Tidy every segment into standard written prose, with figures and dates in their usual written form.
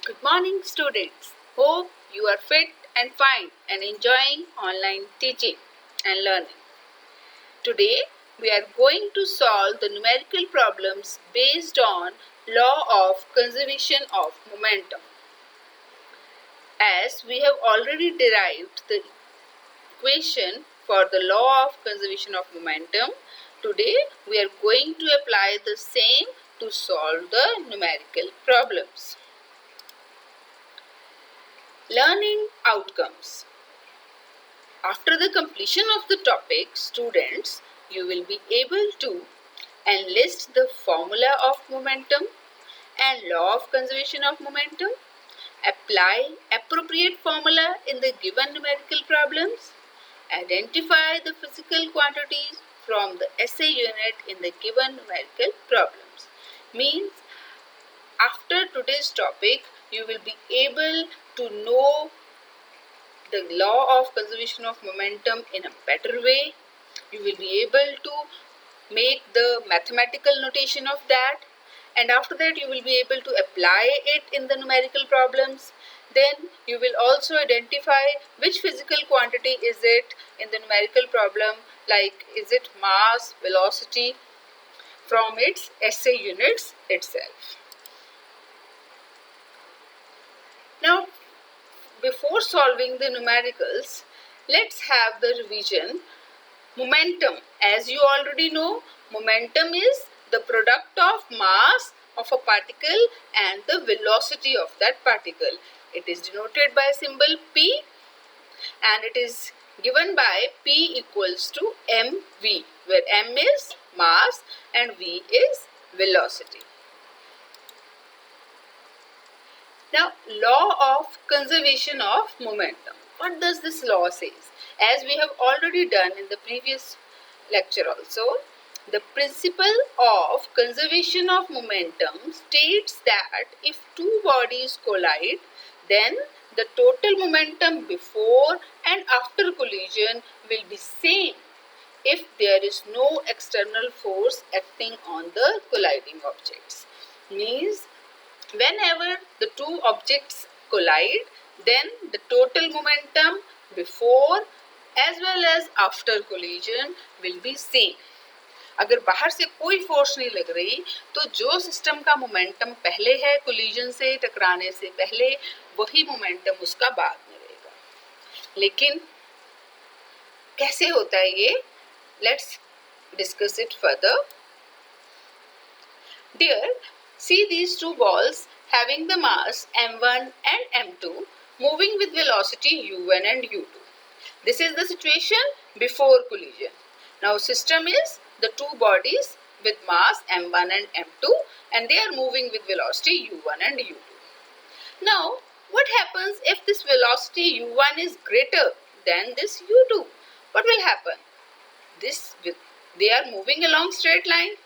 Good morning, students. Hope you are fit and fine and enjoying online teaching and learning. Today, we are going to solve the numerical problems based on law of conservation of momentum. As we have already derived the equation for the law of conservation of momentum, today we are going to apply the same to solve the numerical problems. Learning outcomes. After the completion of the topic, students, you will be able to enlist the formula of momentum and law of conservation of momentum, apply appropriate formula in the given numerical problems, identify the physical quantities from the SI unit in the given numerical problems. Means after today's topic, you will be able to know the law of conservation of momentum in a better way. You will be able to make the mathematical notation of that, and after that you will be able to apply it in the numerical problems. Then you will also identify which physical quantity is it in the numerical problem, like is it mass, velocity, from its SI units itself. Now, before solving the numericals, let's have the revision. Momentum, as you already know, momentum is the product of mass of a particle and the velocity of that particle. It is denoted by symbol P and it is given by P equals to mv, where m is mass and v is velocity. Now, law of conservation of momentum. What does this law say? As we have already done in the previous lecture also, the principle of conservation of momentum states that if two bodies collide, then the total momentum before and after collision will be same if there is no external force acting on the colliding objects. Means whenever the two objects collide, then the total momentum before as well as after collision will be same. अगर बाहर से कोई force नहीं लग रही तो जो system का मोमेंटम पहले है कोलिजन से टकराने से पहले, वही मोमेंटम उसका बाद में रहेगा. लेकिन कैसे होता है ये? Let's discuss it further. Dear, see these two balls having the mass m1 and m2 moving with velocity u1 and u2. This is the situation before collision. Now system is the two bodies with mass m1 and m2 and they are moving with velocity u1 and u2. Now what happens if this velocity u1 is greater than this u2? What will happen? They are moving along straight line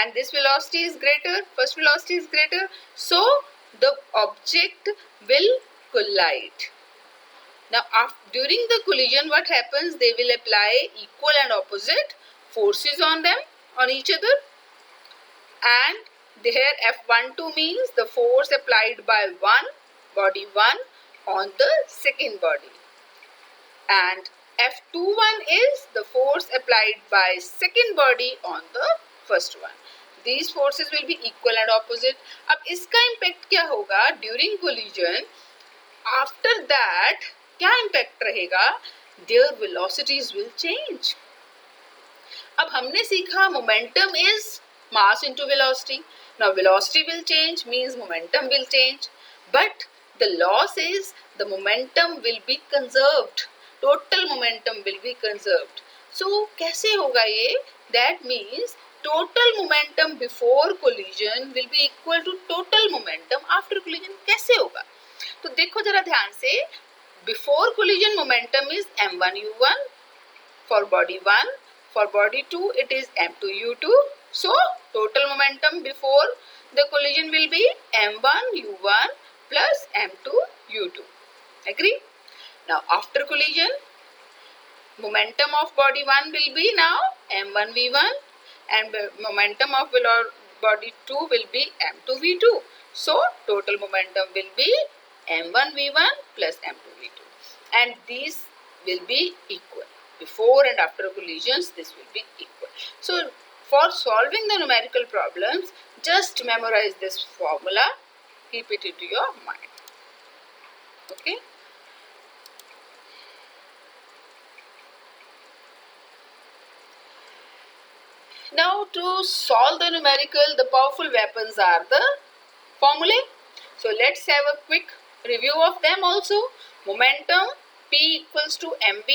and this velocity is greater, first velocity is greater, so the object will collide. Now during the collision what happens? They will apply equal and opposite forces on them, on each other, and here F12 means the force applied by body 1 on the second body, and F21 is the force applied by second body on the first one. These forces will be equal and opposite. अब इसका impact क्या होगा during collision? After that क्या impact रहेगा? Their velocities will change. अब हमने सीखा momentum is mass into velocity. Now velocity will change means momentum will change. But the law says the momentum will be conserved. Total momentum will be conserved. So कैसे होगा ये? That means total momentum before collision will be equal to total momentum after collision. कैसे होगा? तो देखो जरा ध्यान से. Before collision momentum is m1 u1 for body 1, for body 2 it is m2 u2. So total momentum before the collision will be m1 u1 plus m2 u2. Agree? Now after collision, momentum of body 1 will be now m1 v1 and momentum of body 2 will be m2 v2. So total momentum will be m1 v1 plus m2 v2, and these will be equal. Before and after collisions, this will be equal. So for solving the numerical problems, just memorize this formula, keep it into your mind. Okay. Now to solve the numerical, the powerful weapons are the formulae. So let's have a quick review of them also. Momentum P equals to mv.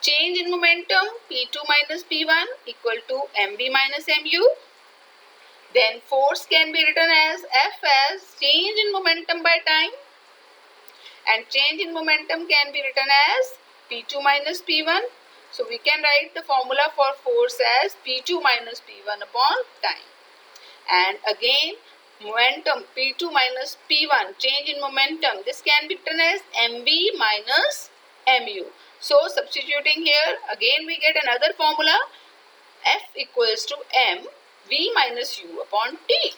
Change in momentum P2 minus P1 equal to mv minus mu. Then force can be written as F as change in momentum by time, and change in momentum can be written as P2 minus P1. So we can write the formula for force as P2 minus P1 upon time. And again, momentum P2 minus P1, change in momentum, this can be written as mv minus mu. So substituting here, again we get another formula, F equals to m v minus u upon t.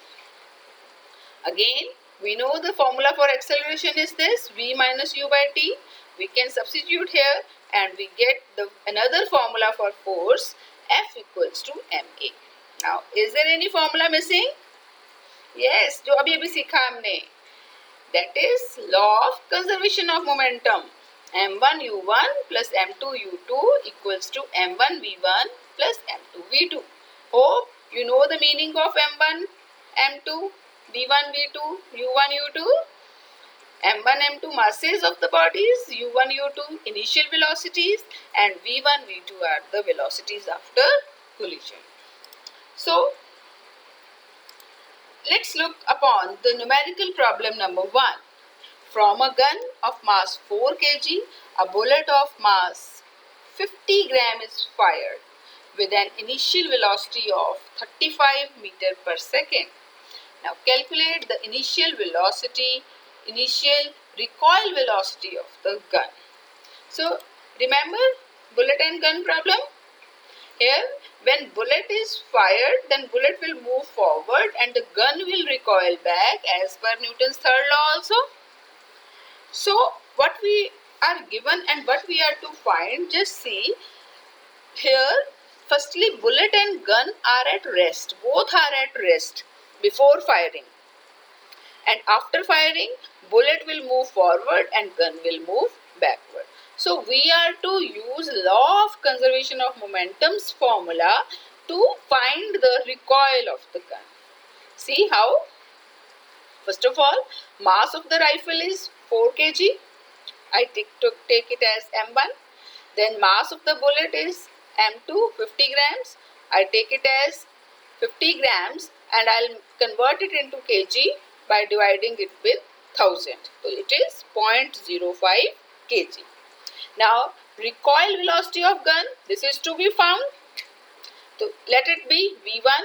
Again, we know the formula for acceleration is this, v minus u by t. We can substitute here and we get another formula for force, F equals to ma. Now, is there any formula missing? Yes, जो अभी अभी सीखा हमने. That is law of conservation of momentum. m1 u1 plus m2 u2 equals to m1 v1 plus m2 v2. Hope you know the meaning of m1, m2, v1, v2, u1, u2. m1, m2 masses of the bodies, u1, u2 initial velocities, and v1, v2 are the velocities after collision. So, let's look upon the numerical problem number 1. From a gun of mass 4 kg, a bullet of mass 50 gram is fired with an initial velocity of 35 meter per second. Now calculate the initial recoil velocity of the gun. So remember bullet and gun problem? Here, when bullet is fired, then bullet will move forward and the gun will recoil back as per Newton's third law also. So, what we are given and what we are to find, just see here. Firstly, bullet and gun are at rest. Both are at rest before firing. And after firing, bullet will move forward and gun will move backward. So we are to use law of conservation of momentum's formula to find the recoil of the gun. See how? First of all, mass of the rifle is 4 kg. I take it as m1. Then mass of the bullet is m2, 50 grams. I take it as 50 grams and I'll convert it into kg by dividing it with 1000. So it is 0.05 kg. Now recoil velocity of gun, this is to be found. So let it be v1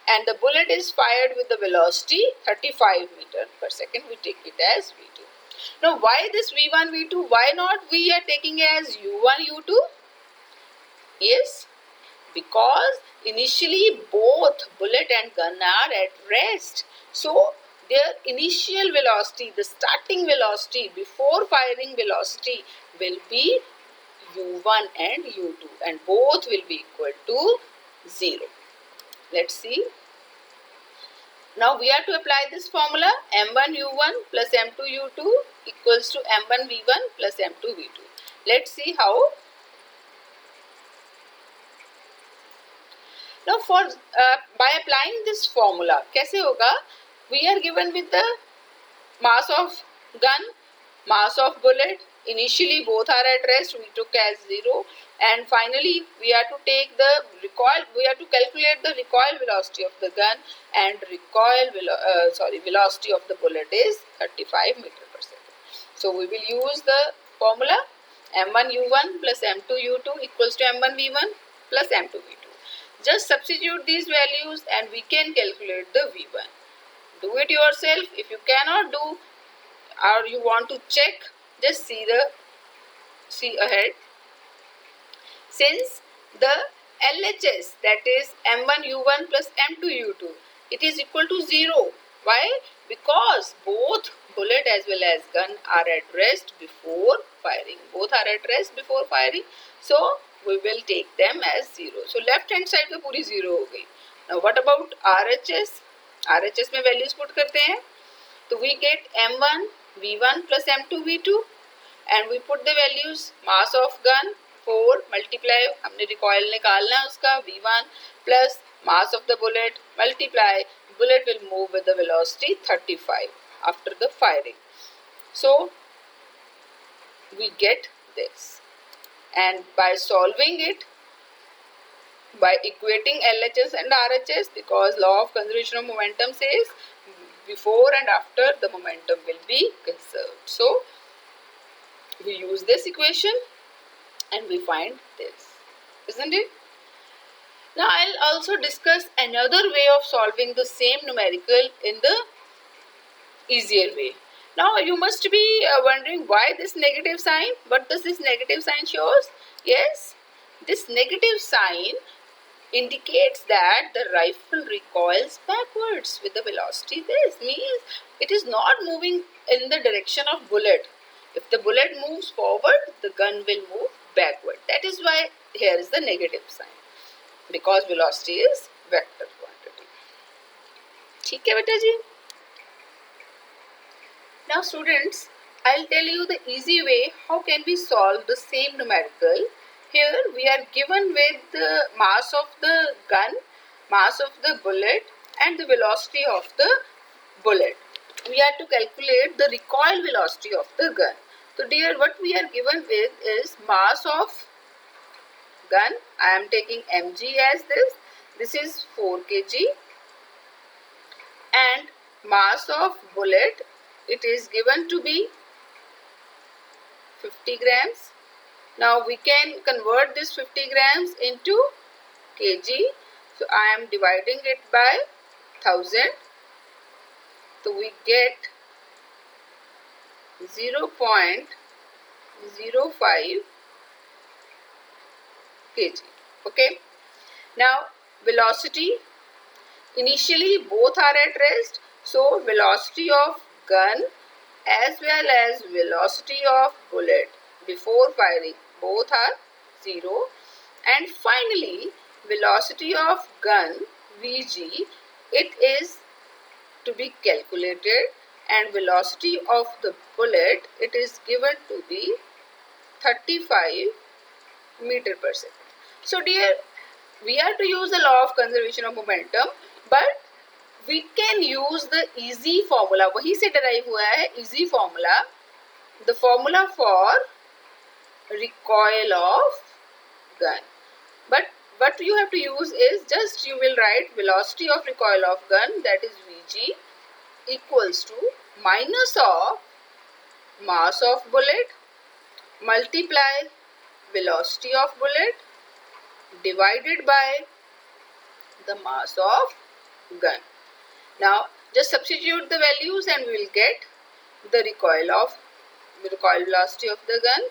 and the bullet is fired with the velocity 35 meter per second. We take it as v2. Now why this v1, v2? Why not we are taking as u1, u2? Yes, because initially both bullet and gun are at rest. So their initial velocity, the starting velocity before firing velocity will be u1 and u2 and both will be equal to 0. Let's see. Now we are to apply this formula, m1 u1 plus m2 u2 equals to m1 v1 plus m2 v2. Let's see how. Now by applying this formula, कैसे होगा? We are given with the mass of gun, mass of bullet. Initially both are at rest, we took as 0, and finally we are to take the recoil. We are to calculate the recoil velocity of the gun, and velocity of the bullet is 35 meter per second. So we will use the formula m1 u1 plus m2 u2 equals to m1 v1 plus m2 v2. Just substitute these values and we can calculate the v1. Do it yourself. If you cannot do or you want to check, just see ahead. Since the LHS, that is m1 u1 plus m2 u2, it is equal to 0. Why? Because both bullet as well as gun are at rest before firing. Both are at rest before firing. So we will take them as 0. So left hand side में पूरी 0 हो गई. Now what about RHS? RHS में values put करते हैं. So we get M1 V1 plus M2 V2 and we put the values. Mass of gun 4 multiply हमने recoil निकालना है उसका V1 plus mass of the bullet multiply bullet will move with the velocity 35 after the firing. So we get this, and by solving it, by equating LHS and RHS, because law of conservation of momentum says before and after the momentum will be conserved. So we use this equation and we find this, isn't it? Now I'll also discuss another way of solving the same numerical in the easier way. Now you must be wondering why this negative sign. What does this negative sign shows? Yes, this negative sign indicates that the rifle recoils backwards with the velocity. This means it is not moving in the direction of bullet. If the bullet moves forward, the gun will move backward. That is why here is the negative sign, because velocity is vector quantity. ठीक है बेटा जी? Now students, I'll tell you the easy way how can we solve the same numerical. Here we are given with the mass of the gun, mass of the bullet and the velocity of the bullet. We have to calculate the recoil velocity of the gun. So dear, what we are given with is mass of gun. I am taking mg as this. This is 4 kg. And mass of bullet, it is given to be 50 grams. Now we can convert this 50 grams into kg. So I am dividing it by 1000. So we get 0.05 kg. Okay. Now velocity, initially both are at rest. So velocity of gun as well as velocity of bullet before firing, both are 0. And finally velocity of gun Vg, it is to be calculated, and velocity of the bullet, it is given to be 35 meter per second. So dear, we have to use the law of conservation of momentum, but we can use the easy formula. वही से derive हुआ है easy formula. The formula for recoil of gun. But what you have to use is just you will write velocity of recoil of gun, that is Vg, equals to minus of mass of bullet multiply velocity of bullet divided by the mass of gun. Now just substitute the values and we will get the recoil velocity of the gun.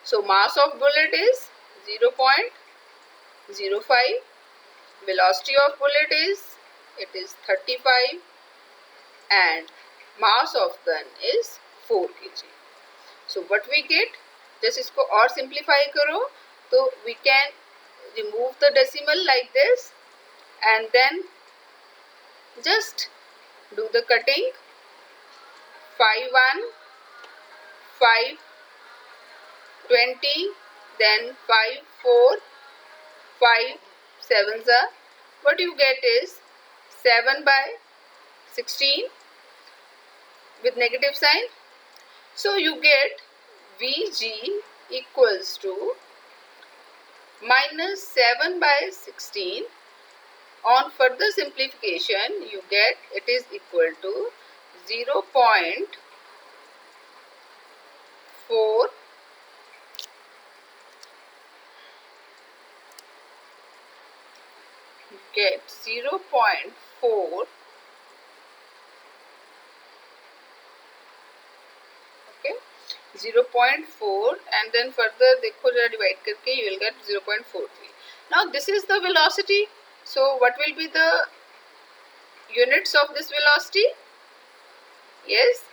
So mass of bullet is 0.05, velocity of bullet is 35 and mass of gun is 4 kg. So what we get, just इसको और simplify करो, तो we can remove the decimal like this and then just do the cutting. 5 1, 5 20, then 5 4, 5 7s are. What you get is 7 by 16 with negative sign. So you get Vg equals to minus 7 by 16. On further simplification, you get it is equal to 0.4 get 0.4 okay 0.4 and then further देखो जरा divide करके you will get 0.43. Now this is the velocity. So what will be the units of this velocity? Yes,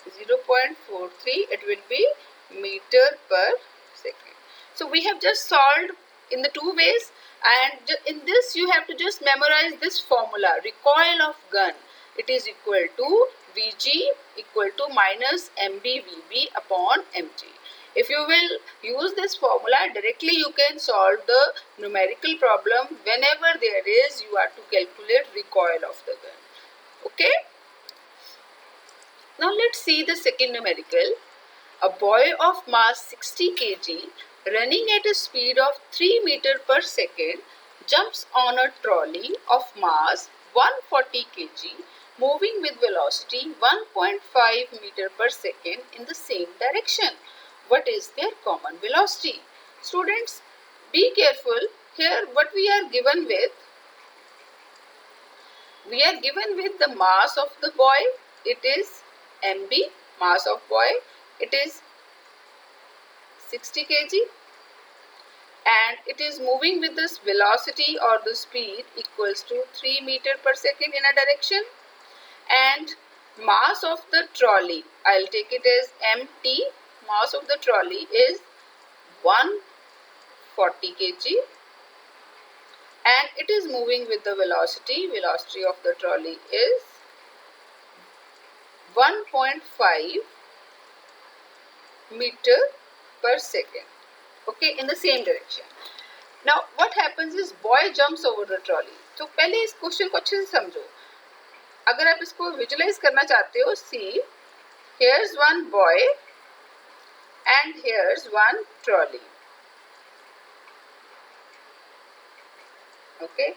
0.43, it will be meter per second. So we have just solved in the two ways, and in this you have to just memorize this formula, recoil of gun. It is equal to Vg equal to minus MBVB upon Mg. If you will use this formula directly, you can solve the numerical problem whenever there is you are to calculate recoil of the gun. Okay. Now let's see the second numerical. A boy of mass 60 kg running at a speed of 3 meter per second jumps on a trolley of mass 140 kg moving with velocity 1.5 meter per second in the same direction. What is their common velocity? Students, be careful. Here what we are given with? We are given with the mass of the boy. It is MB, mass of boy. It is 60 kg and it is moving with this velocity or the speed equals to 3 meter per second in a direction, and mass of the trolley, I'll take it as MT, mass of the trolley is 140 kg and it is moving with the velocity of the trolley is 1.5 meter per second, okay, in the same direction. Now what happens is boy jumps over the trolley. तो पहले इस question को अच्छे से समझो. अगर आप इसको विजुलाइज करना चाहते हो, see, here's one boy and here's one trolley. Okay.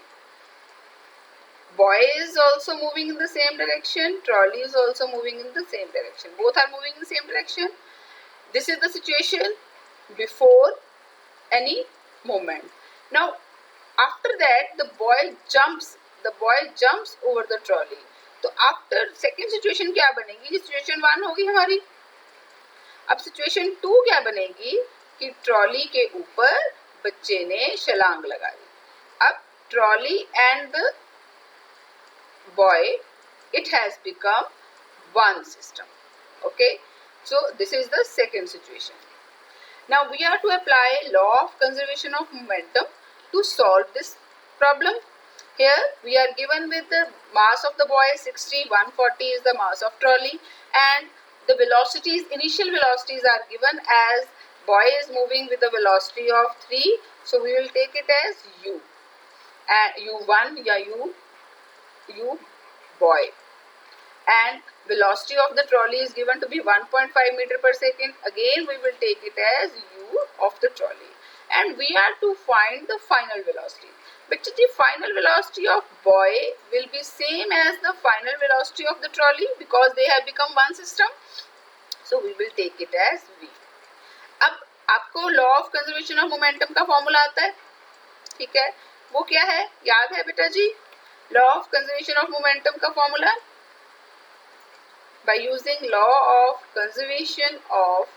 Boy is also moving in the same direction. Trolley is also moving in the same direction. Both are moving in the same direction. This is the situation before any movement. Now, after that, the boy jumps over the trolley. तो after second situation क्या बनेगी? ये situation 1 होगी हमारी. अब situation 2 क्या बनेगी कि ट्रॉली के ऊपर बच्चे ने छलांग लगा दी. अब trolley and the boy, it has become one system. Okay, so this is the second situation. Now we are to apply law of conservation of momentum to solve this problem. Here we are given with the mass of the boy 60, 140 is the mass of trolley, and the velocities, initial velocities are given as boy is moving with the velocity of 3, so we will take it as u, and u1 या u boy, and velocity of the trolley is given to be 1.5 meter per second. Again we will take it as u of the trolley, and we are to find the final velocity. But the final velocity of boy will be same as the final velocity of the trolley because they have become one system, so we will take it as v. अब आपको law of conservation of momentum का formula आता है, ठीक है, वो क्या है, याद है बेटा जी? law of conservation of momentum का formula, by using law of conservation of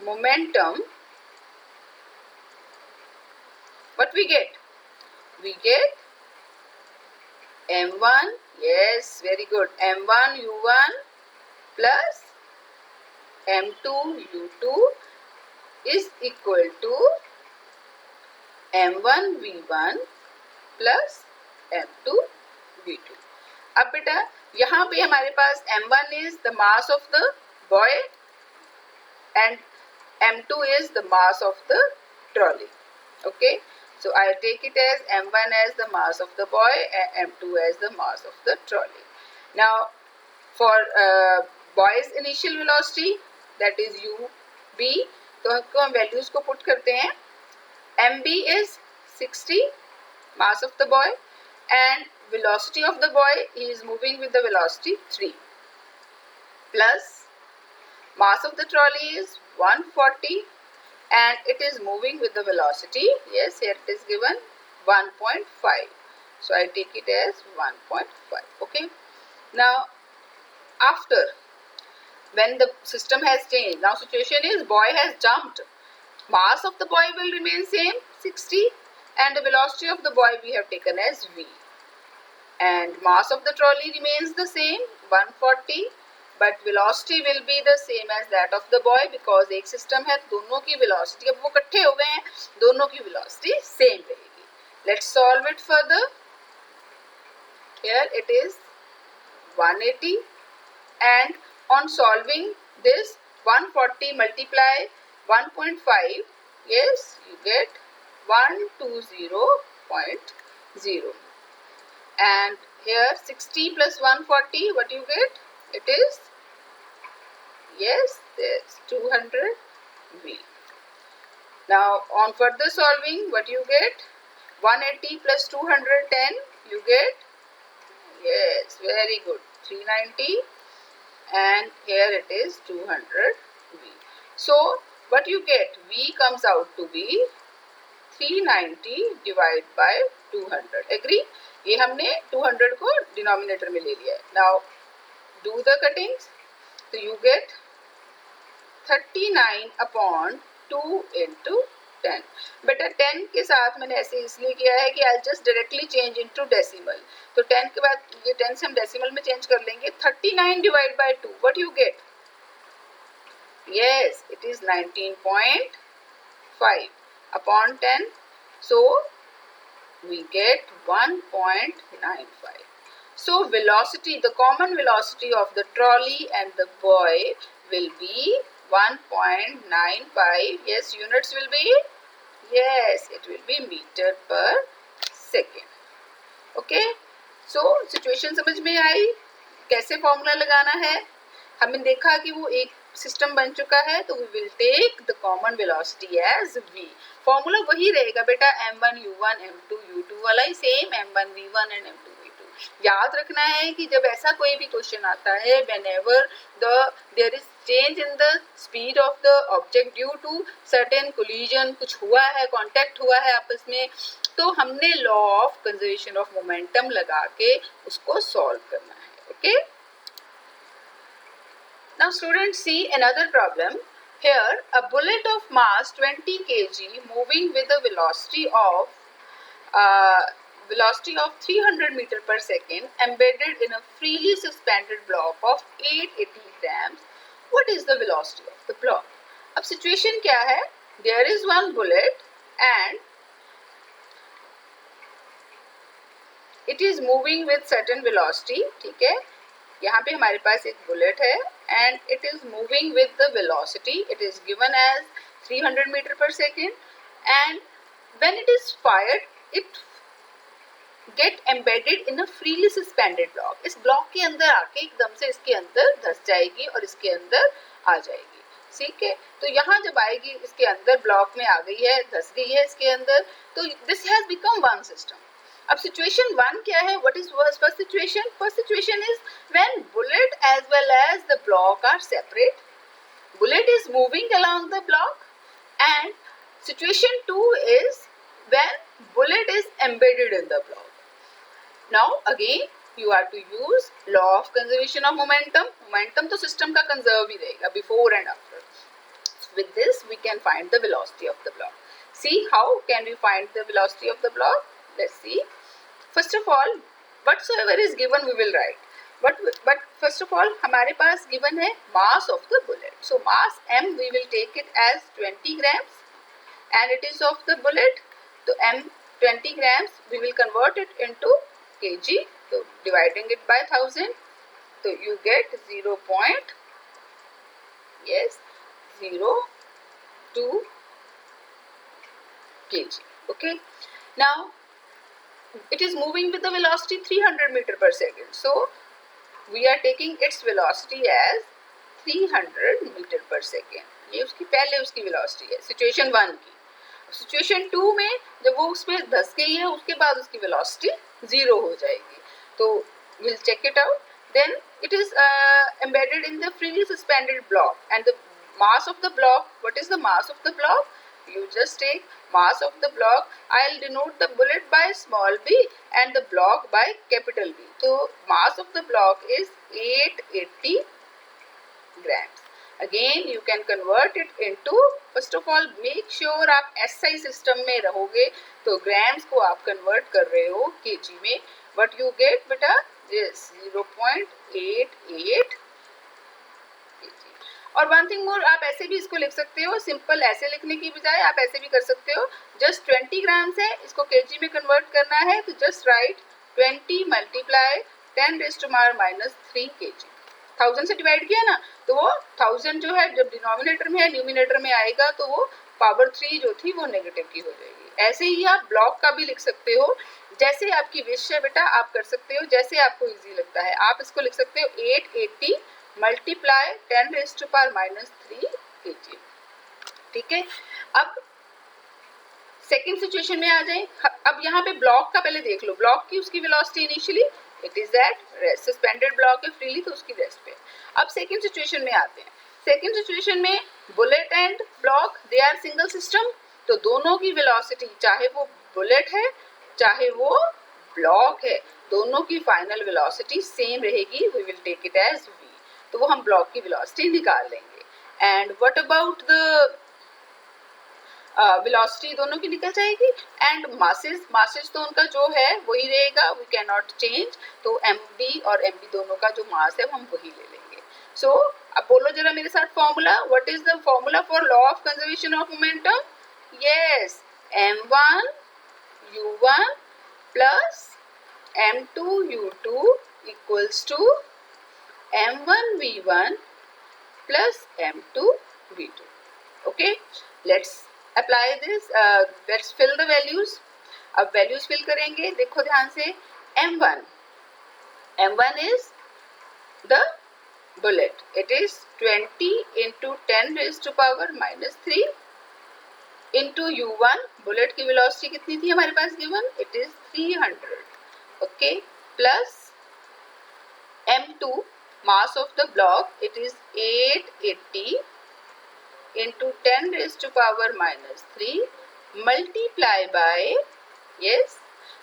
momentum, what we get? We get m1, yes, very good, m1 u1 plus m2 u2 is equal to m1 v1 plus m2 v2. अब बेटा यहाँ पे हमारे पास m1 is the mass of the boy and m2 is the mass of the trolley. Okay, so I take it as m1 as the mass of the boy and m2 as the mass of the trolley. Now for boy's initial velocity, that is ub, तो हम values को put करते हैं. mb is 60, mass of the boy, and velocity of the boy, he is moving with the velocity 3, plus mass of the trolley is 140 and it is moving with the velocity, yes, here it is given 1.5, so I take it as 1.5. Okay, now after, when the system has changed, now situation is boy has jumped, mass of the boy will remain same 60 and the velocity of the boy we have taken as v, and mass of the trolley remains the same 140, but velocity will be the same as that of the boy because एक system है, दोनों की velocity अब वो इकट्ठे हो गए हैं, दोनों की velocity same रहेगी. Let's solve it further. Here it is 180, and on solving this 140 multiply 1.5, yes, you get 120.0. And here 60 plus 140, what you get? It is, yes, there's 200 V. Now on further solving, what you get? 180 plus 210, you get, yes, very good, 390, and here it is 200 V. So what you get? V comes out to be 390 divided by 200. Agree? ये हमने 200 को denominator में ले लिया है. Now do the cuttings. So you get 39 upon 2 into 10. बेटा 10 के साथ मैंने ऐसे इसलिए किया है कि I'll just directly change into decimal. तो 10 के बाद ये 10 से हम decimal में change कर लेंगे. 39 divided by 2. What you get? Yes, it is 19.5 upon 10. So we get 1.95. So velocity, the common velocity of the trolley and the boy will be 1.95. Yes, units will be, yes, it will be meter per second. Okay, so situation समझ में आई कैसे formula लगाना है. हमने देखा कि वो एक सिस्टम बन चुका है, तो we will take the common velocity as v. Formula वही रहेगा बेटा, m1 u1 m2 u2 वाला ही same, m1 v1 and m2 v2. याद रखना है कि जब ऐसा कोई भी क्वेश्चन आता है, whenever there is change in the speed of the object due to certain collision, कुछ हुआ है, contact हुआ है आपस में, तो हमने law of conservation of momentum लगा के उसको solve करना है. Okay? Now students, see another problem. Here a bullet of mass 20 kg moving with a velocity of 300 meter per second embedded in a freely suspended block of 880 grams. What is the velocity of the block? अब situation क्या है? There is one bullet and it is moving with certain velocity. ठीक है, यहाँ पे हमारे पास एक bullet है and it is moving with the velocity. It is given as 300 meter per second, and when it is fired, it get embedded in a freely suspended block. इस block के अंदर आके एकदम से इसके अंदर धंस जाएगी और इसके अंदर आ जाएगी. ठीक है, तो यहाँ जब आएगी इसके अंदर ब्लॉक में आ गई है, धंस गई है इसके अंदर, तो this has become one system. अब situation 1 क्या है? What is first situation? First situation is when bullet as well as the block are separate. Bullet is moving along the block, and situation 2 is when bullet is embedded in the block. Now again you are to use law of conservation of momentum. Momentum तो system का conserve ही रहेगा before and after. With this we can find the velocity of the block. See how can we find the velocity of the block? Let's see. First of all, whatsoever is given we will write. But first of all, हमारे पास given है mass of the bullet. So mass m we will take it as 20 grams, and it is of the bullet. So m 20 grams we will convert it into kg. So dividing it by 1000, so you get 0.02 kg. Okay. Now it is moving with the velocity 300 meter per second. So we are taking its velocity as 300 meter per second. ये उसकी पहले उसकी velocity है situation 1 की. situation 2 में जब वो उसमें धंस गई है, उसके बाद उसकी velocity 0 हो जाएगी. तो we'll check it out. Then it is embedded in the freely suspended block, and the mass of the block. What is the mass of the block? You just take mass of the block. I'll denote the bullet by small b and the block by capital B. So mass of the block is 880 grams. Again you can convert it into, first of all make sure आप SI system में रहोगे, तो grams को आप convert कर रहे हो kg में, व्हाट यू गेट बेटा, यस 0.88 और वन थिंग मोर, आप ऐसे भी इसको लिख सकते हो, सिंपल ऐसे लिखने की बजाय आप ऐसे भी कर सकते हो, जस्ट 20 ग्राम्स है, इसको केजी में कन्वर्ट करना है तो जस्ट राइट 20 मल्टीप्लाई 10⁻³ kg। 1000 से डिवाइड किया ना तो वो 1000 जो है जब डिनोमिनेटर में है न्यूमिनेटर में आएगा तो वो पावर 3 जो थी वो नेगेटिव की हो जाएगी। ऐसे ही आप ब्लॉक का भी लिख सकते हो, जैसे आपकी विश है बेटा आप कर सकते हो, जैसे आपको इजी लगता है। आप इसको लिख सकते हो 880 मल्टीप्लाई 10⁻³ kg। ठीक है, अब सेकेंड सिचुएशन में आ जाए। अब यहाँ पे ब्लॉक का पहले देख लो, ब्लॉक की उसकी velocity initially it is at rest, suspended block है फ्रीली तो उसकी रेस्ट पे। अब सेकेंड सिचुएशन में आते हैं। सेकेंड सिचुएशन में bullet and block they are single system, तो दोनों की वेलोसिटी चाहे वो बुलेट है चाहे वो ब्लॉक है, दोनों की फाइनल वेलोसिटी सेम रहेगी, we will take it as v, तो वो हम ब्लॉक की वेलोसिटी निकाल लेंगे। And what about the velocity, दोनों की निकल जाएगी। एंड मासेस तो उनका जो है वही रहेगा, वी कैन नॉट चेंज, तो mv और mv दोनों का जो मास है हम वही ले लेंगे। सो अब बोलो जरा मेरे साथ formula, what is the formula for law of conservation of momentum, yes m1 u1 plus m2 u2 equals to m1 v1 plus m2 v2। Okay, let's apply this, let's fill the values। अब values fill करेंगे, देखो ध्यान से। m1 is the bullet, it is 20 into 10⁻³ into u1, bullet की velocity कितनी थी हमारे पास given, it is 300, okay, plus m2 mass of the block, it is 880 into 10⁻³ multiply by, yes,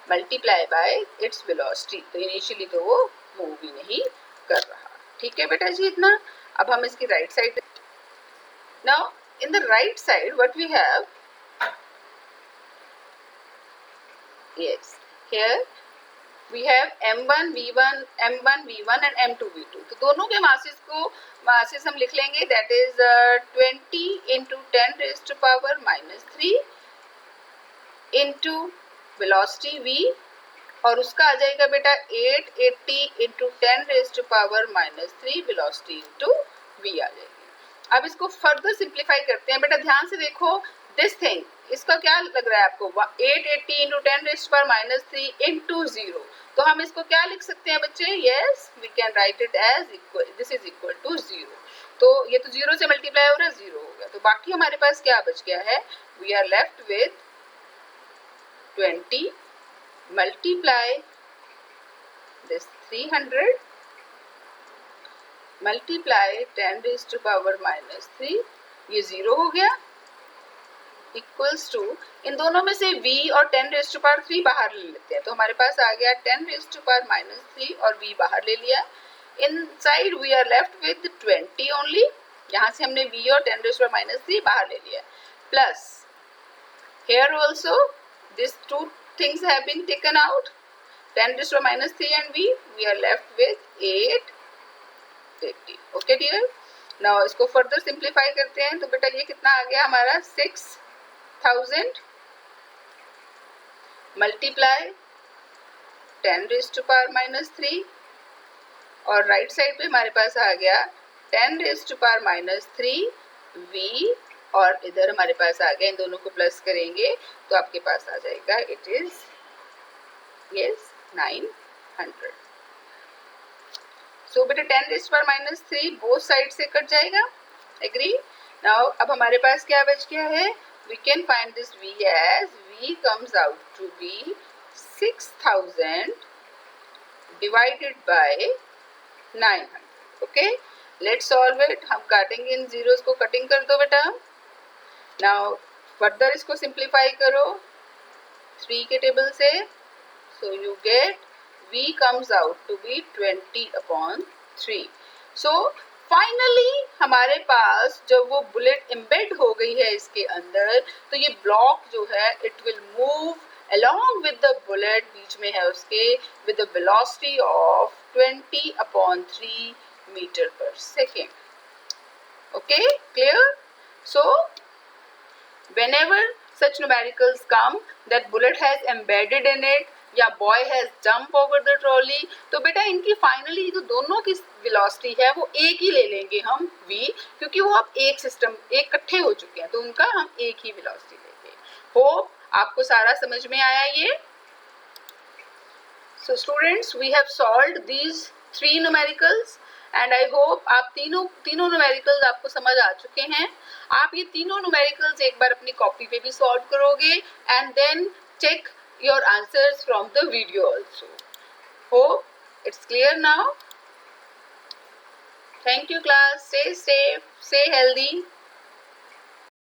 multiply by its velocity, तो initially तो वो move ही नहीं कर रहा। ठीक है बेटा जी इतना। अब हम इसकी right side, now in the right side what we have, yes here we have m1 v1 and m2 v2, तो दोनों के मासेस हम लिख लेंगे, that is 20 into 10⁻³ into velocity v, और उसका आ जाएगा बेटा 880 into 10⁻³ वेलोसिटी इंटू v आ जाएगी। अब इसको फर्दर सिंप्लीफाई करते हैं बेटा, ध्यान से देखो दिस थिंग, इसका क्या लग रहा है आपको, 880 into 10⁻³ into 0, तो हम इसको क्या लिख सकते हैं बच्चे, yes we can write it as equal, this is equal to 0, तो ये तो 0 से मल्टीप्लाई हो रहा है, 0 हो गया, तो बाकी हमारे पास क्या बच गया है, we are left with 20 multiply this 300 multiply 10⁻³ ये 0 हो गया, इक्वल्स टू, इन दोनों में से v और 10⁻³ बाहर ले लेते हैं, तो हमारे पास आ गया 10⁻³ और v बाहर ले लिया, inside we are left with 20 only, यहाँ से हमने v और 10⁻³ बाहर ले लिया, plus here also these two things have been taken out, 10⁻³ and v, we are left with 880। Okay dear, now इसको फर्दर सिंप्लीफाई करते हैं, तो बेटा ये कितना आ गया हमारा, 6000 मल्टीप्लाई 10⁻³ और राइट साइड पे हमारे पास आ गया 10⁻³ v, और इधर हमारे पास आ गया, इन दोनों को प्लस करेंगे तो आपके पास आ जाएगा, इट इज यस 900। सो बेटा 10⁻³ बोथ साइड से कट जाएगा, एग्री। नाउ अब हमारे पास क्या बच गया है, we can find this v as v comes out to be 6000 divided by 900। Okay, let's solve it, हम काटेंगे इन जीरोस को, कटिंग कर दो बेटा। नाउ फर्दर इसको सिंप्लीफाई करो 3 के टेबल से, so you get v comes out to be 20/3। So finally हमारे पास जब वो बुलेट एम्बेड हो गई है इसके अंदर, तो ये ब्लॉक जो है it will move along with the bullet बीच में है उसके with a velocity of 20/3 meter per second. Okay, clear? So whenever such numericals come that bullet has embedded in it या boy has jumped over the trolley, तो बेटा इनकी finally जो दोनों की वेलोसिटी है वो एक ही ले लेंगे हम v, क्योंकि वो अब एक सिस्टम एक इकट्ठे हो चुके हैं, तो उनका हम एक ही वेलोसिटी लेंगे. होप आपको सारा समझ में आया ये. So students, we have solved these 3 numericals and I hope आप तीनों numericals आपको समझ आ चुके हैं. आप ये तीनों numericals एक बार अपनी कॉपी पे भी सॉल्व करोगे and then check your answers from the video also. Hope it's clear now. Thank you class. Stay safe, stay healthy.